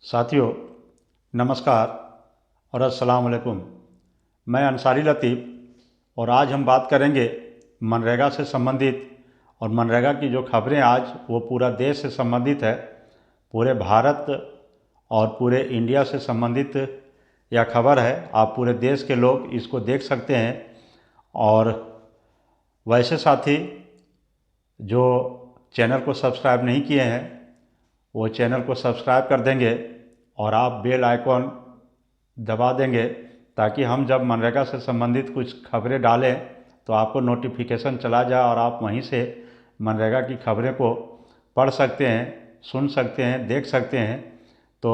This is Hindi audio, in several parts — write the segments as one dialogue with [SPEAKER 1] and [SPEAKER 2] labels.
[SPEAKER 1] साथियों, नमस्कार और अस्सलाम वालेकुम। मैं अंसारी लतीफ़ और आज हम बात करेंगे मनरेगा से संबंधित। और मनरेगा की जो खबरें आज वो पूरा देश से संबंधित है, पूरे भारत और पूरे इंडिया से संबंधित यह खबर है। आप पूरे देश के लोग इसको देख सकते हैं। और वैसे साथी जो चैनल को सब्सक्राइब नहीं किए हैं वो चैनल को सब्सक्राइब कर देंगे और आप बेल आइकॉन दबा देंगे ताकि हम जब मनरेगा से संबंधित कुछ खबरें डालें तो आपको नोटिफिकेशन चला जाए और आप वहीं से मनरेगा की खबरें को पढ़ सकते हैं, सुन सकते हैं, देख सकते हैं। तो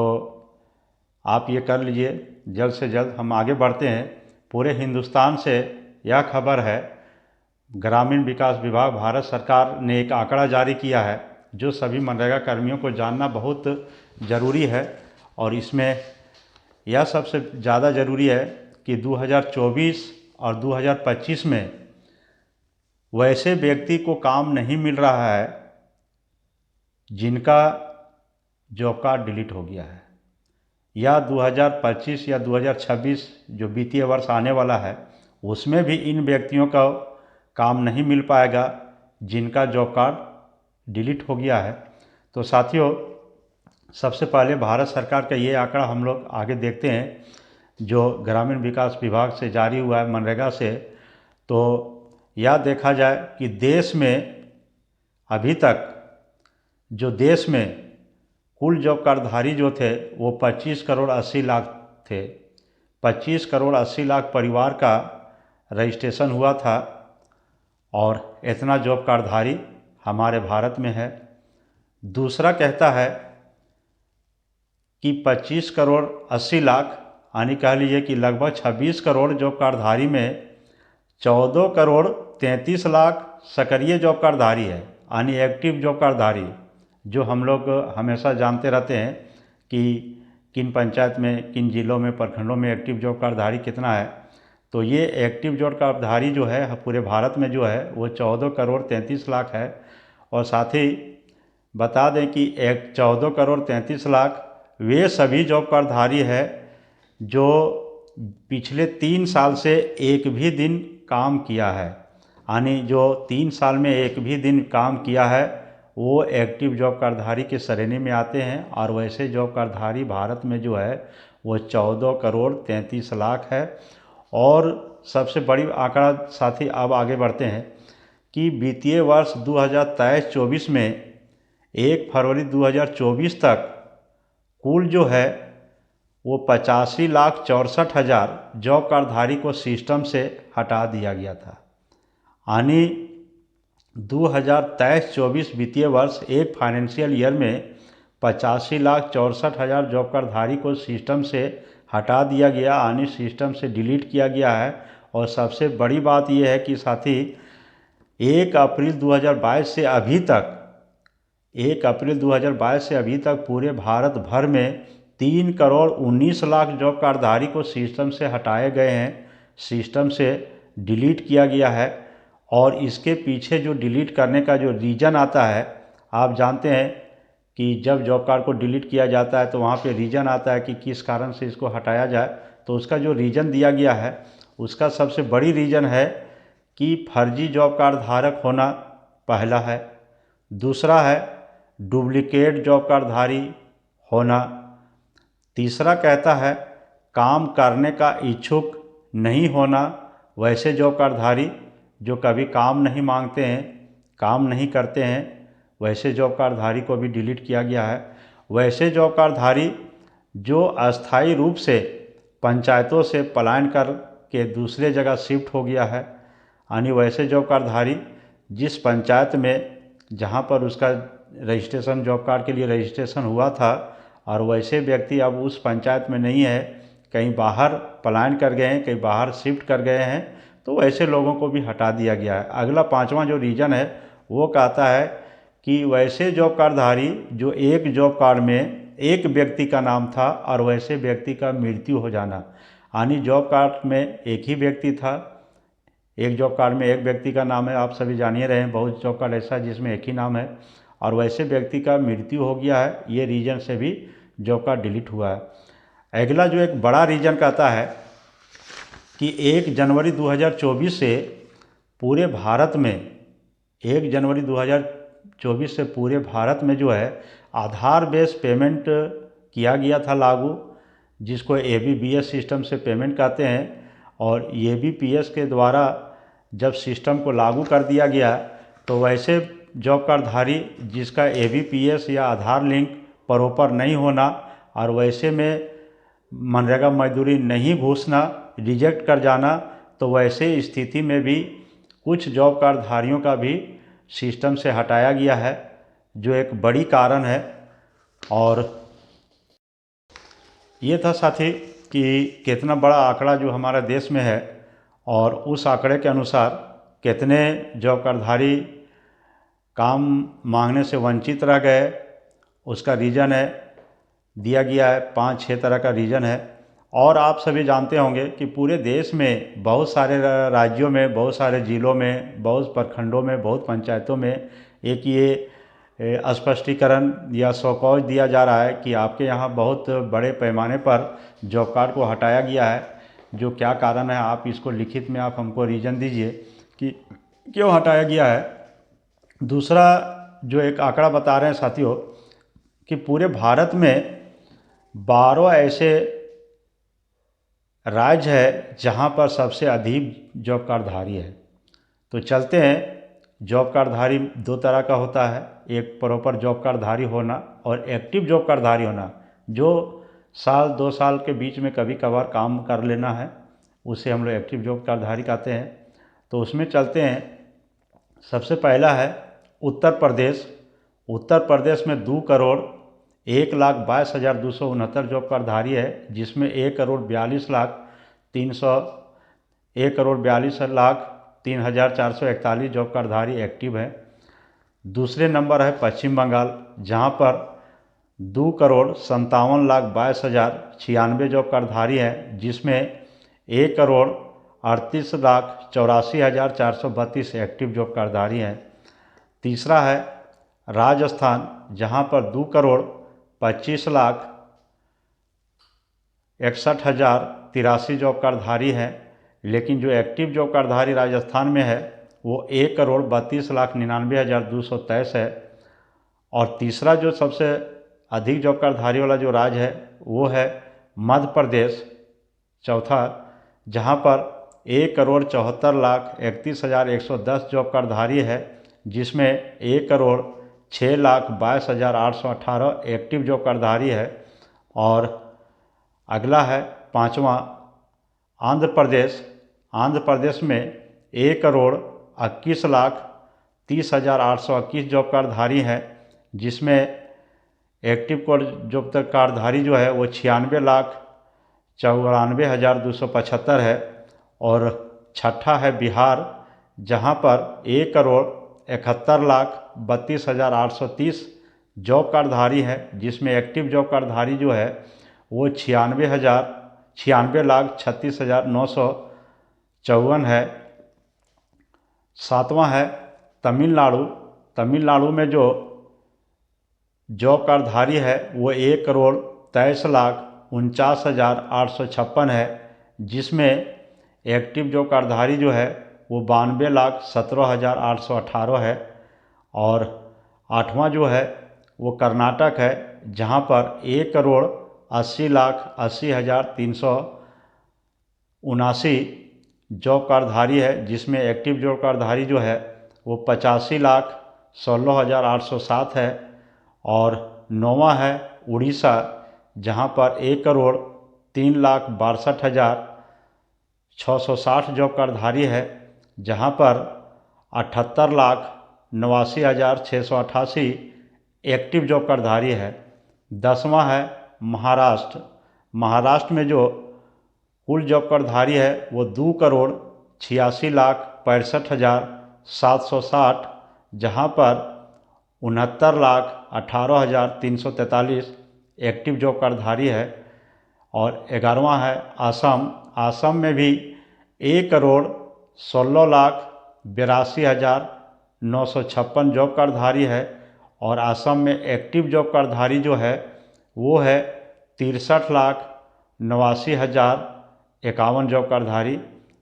[SPEAKER 1] आप ये कर लीजिए। जल्द से जल्द हम आगे बढ़ते हैं। पूरे हिंदुस्तान से यह खबर है, ग्रामीण विकास विभाग भारत सरकार ने एक आंकड़ा जारी किया है जो सभी मनरेगा कर्मियों को जानना बहुत ज़रूरी है। और इसमें यह सबसे ज़्यादा ज़रूरी है कि 2024 और 2025 में वैसे व्यक्ति को काम नहीं मिल रहा है जिनका जॉब कार्ड डिलीट हो गया है, या 2025 या 2026 जो वित्तीय वर्ष आने वाला है उसमें भी इन व्यक्तियों का काम नहीं मिल पाएगा जिनका जॉब कार्ड डिलीट हो गया है। तो साथियों, सबसे पहले भारत सरकार का ये आंकड़ा हम लोग आगे देखते हैं जो ग्रामीण विकास विभाग से जारी हुआ है मनरेगा से। तो यह देखा जाए कि देश में अभी तक जो देश में कुल जॉब कार्डधारी जो थे वो 25 करोड़ 80 लाख थे। 25 करोड़ 80 लाख परिवार का रजिस्ट्रेशन हुआ था और इतना जॉब कार्डधारी हमारे भारत में है। दूसरा कहता है कि 25 करोड़ 80 लाख यानी कह लीजिए कि लगभग 26 करोड़ जॉब कार्डधारी में 14 करोड़ 33 लाख सक्रिय जॉब कार्डधारी है, यानी एक्टिव जॉब कार्डधारी, जो हम लोग हमेशा जानते रहते हैं कि किन पंचायत में, किन जिलों में, प्रखंडों में एक्टिव जॉब कार्डधारी कितना है। तो ये एक्टिव जॉब कार्डधारी जो है पूरे भारत में जो है वो 14 करोड़ 33 लाख है। और साथ ही बता दें कि 14 करोड़ 33 लाख वे सभी जॉब कार्डधारी है जो पिछले 3 साल से एक भी दिन काम किया है, यानी जो 3 साल में एक भी दिन काम किया है वो एक्टिव जॉब कार्डधारी के श्रेणी में आते हैं। और वैसे जॉब कार्डधारी भारत में जो है वो 14 करोड़ 33 लाख है। और सबसे बड़ी आंकड़ा साथी अब आगे बढ़ते हैं कि वित्तीय वर्ष 2023-24 में 1 फरवरी 2024 तक कुल जो है वो 85,64,000 जॉब कार्डधारी को सिस्टम से हटा दिया गया था। यानी 2023-24 वित्तीय वर्ष एक फाइनेंशियल ईयर में 85,64,000 जॉब कार्डधारी को सिस्टम से हटा दिया गया, यानी सिस्टम से डिलीट किया गया है। और सबसे बड़ी बात यह है कि साथी 1 अप्रैल 2022 से अभी तक 1 अप्रैल 2022 से अभी तक पूरे भारत भर में 3 करोड़ 19 लाख जॉब कार्डधारी को सिस्टम से हटाए गए हैं, सिस्टम से डिलीट किया गया है। और इसके पीछे जो डिलीट करने का जो रीज़न आता है, आप जानते हैं कि जब जॉब कार्ड को डिलीट किया जाता है तो वहाँ पे रीज़न आता है कि किस कारण से इसको हटाया जाए। तो उसका जो रीज़न दिया गया है उसका सबसे बड़ी रीज़न है कि फर्जी जॉब कार्ड धारक होना पहला है, दूसरा है डुप्लीकेट जॉब कार्डधारी होना, तीसरा कहता है काम करने का इच्छुक नहीं होना। वैसे जॉब कार्डधारी जो कभी काम नहीं मांगते हैं, काम नहीं करते हैं, वैसे जॉब कार्डधारी को भी डिलीट किया गया है। वैसे जॉब कार्डधारी जो अस्थायी रूप से पंचायतों से पलायन कर के दूसरे जगह शिफ्ट हो गया है, यानी वैसे जॉब कार्डधारी जिस पंचायत में जहाँ पर उसका रजिस्ट्रेशन जॉब कार्ड के लिए रजिस्ट्रेशन हुआ था और वैसे व्यक्ति अब उस पंचायत में नहीं है, कहीं बाहर पलायन कर गए हैं, कहीं बाहर शिफ्ट कर गए हैं, तो वैसे लोगों को भी हटा दिया गया है। अगला 5वां जो रीज़न है वो कहता है कि वैसे जॉब कार्डधारी जो एक जॉब कार्ड में एक व्यक्ति का नाम था और वैसे व्यक्ति का मृत्यु हो जाना, यानी जॉब कार्ड में एक ही व्यक्ति था, एक जॉब कार्ड में एक व्यक्ति का नाम है, आप सभी जानिए रहे हैं, बहुत जॉब कार्ड ऐसा है जिसमें एक ही नाम है, और वैसे व्यक्ति का मृत्यु हो गया है, ये रीजन से भी जॉब कार्ड डिलीट हुआ है। अगला जो एक बड़ा रीजन कहता है कि 1 जनवरी 2024 से पूरे भारत में 1 जनवरी 2024 से पूरे भारत में जो है आधार बेस्ड पेमेंट किया गया था लागू, जिसको ABBS सिस्टम से पेमेंट कहते हैं। और ABPS के द्वारा जब सिस्टम को लागू कर दिया गया तो वैसे जॉब कार्डधारी जिसका ABPS या आधार लिंक प्रॉपर नहीं होना और वैसे में मनरेगा मजदूरी नहीं घोषणा, रिजेक्ट कर जाना, तो वैसे स्थिति में भी कुछ जॉब कार्डधारियों का भी सिस्टम से हटाया गया है, जो एक बड़ी कारण है। और ये था साथी कि कितना बड़ा आंकड़ा जो हमारे देश में है और उस आंकड़े के अनुसार कितने जॉब कार्डधारी काम मांगने से वंचित रह गए, उसका रीज़न है दिया गया है। 5-6 तरह का रीज़न है। और आप सभी जानते होंगे कि पूरे देश में बहुत सारे राज्यों में, बहुत सारे ज़िलों में, बहुत प्रखंडों में, बहुत पंचायतों में एक ये स्पष्टीकरण या शौकौज दिया जा रहा है कि आपके यहाँ बहुत बड़े पैमाने पर जॉब कार्ड को हटाया गया है। जो क्या कारण है आप इसको लिखित में आप हमको रीज़न दीजिए कि क्यों हटाया गया है। दूसरा जो एक आंकड़ा बता रहे हैं साथियों कि पूरे भारत में 12 ऐसे राज्य है जहाँ पर सबसे अधिक जॉब कार्डधारी है। तो चलते हैं। जॉब कार्डधारी 2 तरह का होता है, एक प्रॉपर जॉब कार्डधारी होना और एक्टिव जॉब कार्डधारी होना, जो 1-2 साल के बीच में कभी कभार काम कर लेना है, उसे हम लोग एक्टिव जॉब कार्डधारी कहते हैं। तो उसमें चलते हैं। सबसे पहला है उत्तर प्रदेश। उत्तर प्रदेश में 2,01,22,269 जॉब कार्डधारी है, जिसमें 1,42,03,441 जॉब कार्डधारी एक्टिव है। दूसरे नंबर है पश्चिम बंगाल, जहां पर 2,57,22,096 जॉब कार्डधारी है, जिसमें 1,38,84,432 एक्टिव जॉब कार्डधारी हैं। तीसरा है राजस्थान, जहां पर 2,25,61,063 जॉब कार्डधारी हैं, लेकिन जो एक्टिव जॉब कार्डधारी राजस्थान में है वो 1,32,99,223 है। और तीसरा जो सबसे अधिक जॉब कार्डधारी वाला जो राज्य है वो है मध्य प्रदेश, चौथा, जहां पर 1,74,31,110 जॉब कार्डधारी है, जिसमें 1,06,22,818 एक्टिव जॉब कार्डधारी है। और अगला है पाँचवा आंध्र प्रदेश। आंध्र प्रदेश में 1,21,30,821 जॉब कार्डधारी हैं, जिसमें एक्टिव जॉब कार्डधारी जो है वो 96,94,275 है। और छठा है बिहार, जहां पर 1,71,32,830 जॉब कार्डधारी है, जिसमें एक्टिव जॉब कार्डधारी जो है वो 96,36,954 है। सातवां है तमिलनाडु। तमिलनाडु में जो जॉब कार्डधारी है वो 1,23,49,856 है, जिसमें एक्टिव जॉब कार्डधारी जो है वो 92,17,818 है। और आठवां जो है वो कर्नाटक है, जहां पर 1,80,80,379 जॉब कार्डधारी है, जिसमें एक्टिव जॉब कार्डधारी जो है वो 85,16,807 है। और नौवां है उड़ीसा, जहां पर 1,03,62,660 जॉब कार्डधारी है, जहां पर 78,89,688 एक्टिव जॉब कार्डधारी है। 10वां है महाराष्ट्र। महाराष्ट्र में जो कुल जॉब कार्डधारी है वो 2,86,65,760, जहां पर 69,18,343 एक्टिव जॉब कार्डधारी है। और 11वां है असम। असम में भी 1,16,82,956 जॉब कार्डधारी है। और असम में एक्टिव जॉब कार्डधारी जो है वो है 63,89,051 जॉब कार्डधारी।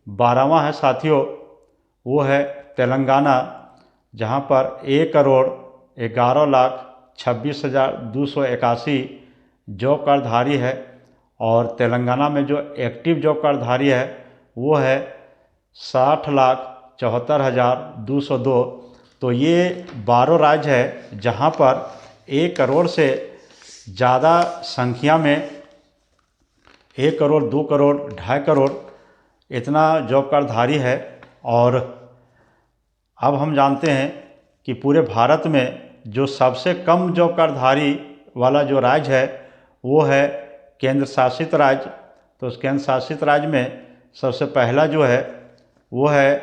[SPEAKER 1] 12वां है साथियों, वो है तेलंगाना, जहाँ पर 1,11,26,281 जॉब कार्डधारी है। और तेलंगाना में जो एक्टिव जॉब कार्डधारी है वो है 60,74,202। तो ये 12 राज्य है जहाँ पर 1 करोड़ से ज़्यादा संख्या में 1 करोड़, 2 करोड़, 2.5 करोड़ इतना जॉब कार्डधारी है। और अब हम जानते हैं कि पूरे भारत में जो सबसे कम जॉब कार्डधारी वाला जो राज्य है वो है केंद्र शासित राज्य। तो उस केंद्र शासित राज्य में सबसे पहला जो है वो है,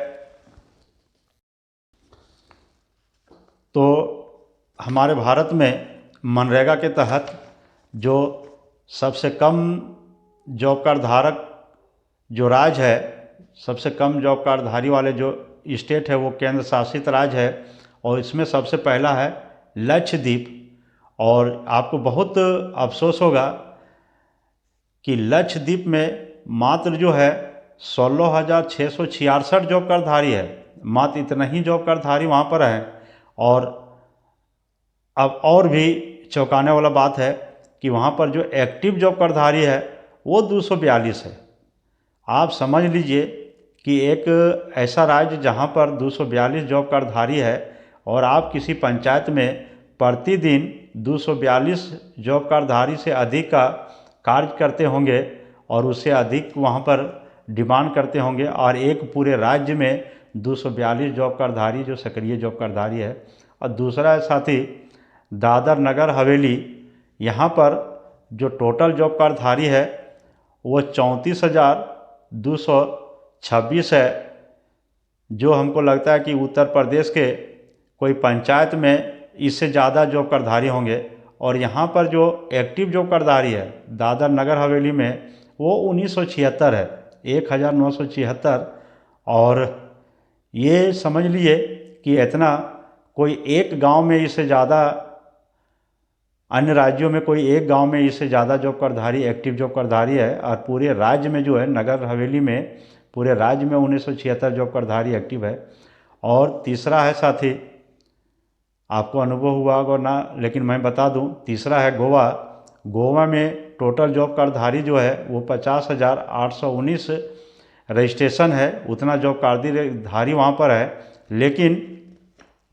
[SPEAKER 1] तो हमारे भारत में मनरेगा के तहत जो सबसे कम जॉब कार्ड धारक जो राज्य है, सबसे कम जॉब कार्डधारी वाले जो स्टेट है वो केंद्र शासित राज्य है। और इसमें सबसे पहला है लक्षद्वीप। और आपको बहुत अफसोस होगा कि लक्षद्वीप में मात्र जो है 16,666 जॉब कार्डधारी है। मात्र इतना ही जॉब कार्डधारी वहाँ पर है। और अब और भी चौंकाने वाला बात है कि वहाँ पर जो एक्टिव जॉब कार्डधारी है वो 242 है। आप समझ लीजिए कि एक ऐसा राज्य जहाँ पर 242 जॉब कार्डधारी है और आप किसी पंचायत में प्रतिदिन 242 जॉब कार्डधारी से अधिक का कार्य करते होंगे और उससे अधिक वहाँ पर डिमांड करते होंगे, और एक पूरे राज्य में 242 जॉब कार्डधारी जो सक्रिय जॉब कार्डधारी है। और दूसरा है साथी दादर नगर हवेली, यहाँ पर जो टोटल जॉब कार्डधारी है वो 34,226 है, जो हमको लगता है कि उत्तर प्रदेश के कोई पंचायत में इससे ज़्यादा जॉब कार्डधारी होंगे। और यहाँ पर जो एक्टिव जॉब कार्डधारी है दादर नगर हवेली में वो 1976 है, 1,976। और ये समझ लिए कि इतना कोई एक गांव में इससे ज़्यादा, अन्य राज्यों में कोई एक गांव में इससे ज़्यादा जॉब कार्डधारी, एक्टिव जॉब कार्डधारी है। और पूरे राज्य में जो है नगर हवेली में पूरे राज्य में 1976 जॉब कार्डधारी एक्टिव है। और तीसरा है साथी, आपको अनुभव हुआ होगा ना, लेकिन मैं बता दूं, तीसरा है गोवा। गोवा में टोटल जॉब कार्डधारी जो है वो 50,819 रजिस्ट्रेशन है, उतना जॉब कार्डधारी वहाँ पर है। लेकिन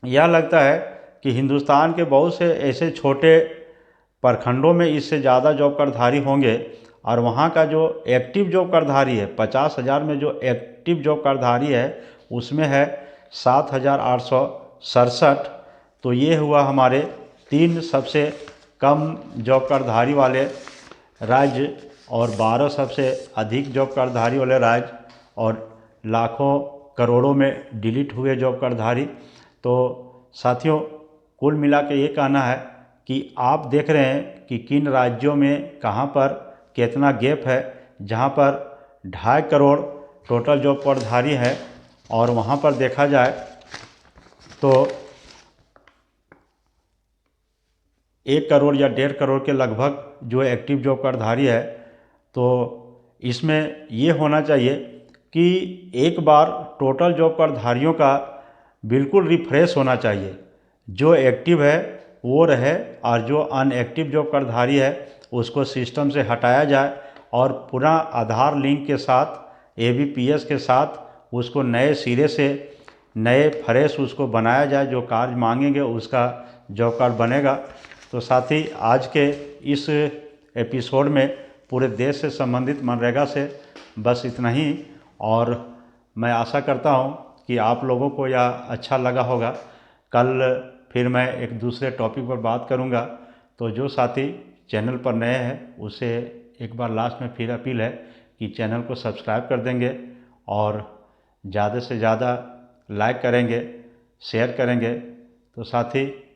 [SPEAKER 1] यह लगता है कि हिंदुस्तान के बहुत से ऐसे छोटे प्रखंडों में इससे ज़्यादा जॉब कार्डधारी होंगे। और वहाँ का जो एक्टिव जॉब कार्डधारी है 50,000 में जो एक्टिव जॉब कार्डधारी है उसमें है 7,867। तो ये हुआ हमारे 3 सबसे कम जॉब कार्डधारी वाले राज्य और 12 सबसे अधिक जॉब कार्डधारी वाले राज्य और लाखों करोड़ों में डिलीट हुए जॉब कार्डधारी। तो साथियों, कुल मिला के ये कहना है कि आप देख रहे हैं कि किन राज्यों में कहाँ पर कितना गैप है, जहाँ पर 2.5 करोड़ टोटल जॉब कार्डधारी है और वहाँ पर देखा जाए तो 1 करोड़ या 1.5 करोड़ के लगभग जो एक्टिव जॉब कार्डधारी है। तो इसमें ये होना चाहिए कि एक बार टोटल जॉब कार्डधारियों का बिल्कुल रिफ्रेश होना चाहिए, जो एक्टिव है वो रहे और जो अनएक्टिव जॉब कार्डधारी है उसको सिस्टम से हटाया जाए और पूरा आधार लिंक के साथ ABPS के साथ उसको नए सिरे से नए फ्रेश उसको बनाया जाए, जो कार्य मांगेंगे उसका जॉब कार्ड बनेगा। तो साथ ही आज के इस एपिसोड में पूरे देश से संबंधित मनरेगा से बस इतना ही। और मैं आशा करता हूँ कि आप लोगों को यह अच्छा लगा होगा। कल फिर मैं एक दूसरे टॉपिक पर बात करूँगा। तो जो साथी चैनल पर नए हैं उसे एक बार लास्ट में फिर अपील है कि चैनल को सब्सक्राइब कर देंगे और ज़्यादा से ज़्यादा लाइक करेंगे, शेयर करेंगे। तो साथी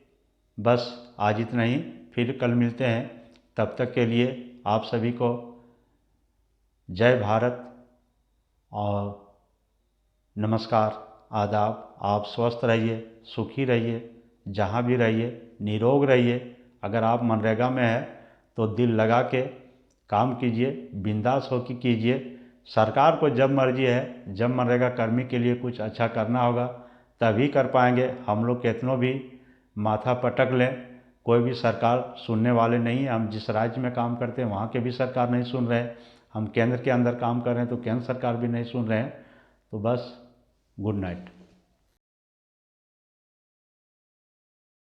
[SPEAKER 1] बस आज इतना ही, फिर कल मिलते हैं। तब तक के लिए आप सभी को जय भारत और नमस्कार, आदाब। आप स्वस्थ रहिए, सुखी रहिए, जहाँ भी रहिए निरोग रहिए। अगर आप मनरेगा में हैं तो दिल लगा के काम कीजिए, बिंदास होकर कीजिए। सरकार को जब मर्जी है, जब मनरेगा कर्मी के लिए कुछ अच्छा करना होगा तभी कर पाएंगे। हम लोग कितनों भी माथा पटक लें, कोई भी सरकार सुनने वाले नहीं है। हम जिस राज्य में काम करते हैं वहाँ के भी सरकार नहीं सुन रहे हैं, हम केंद्र के अंदर काम कर रहे हैं तो केंद्र सरकार भी नहीं सुन रहे हैं। तो बस, गुड नाइट।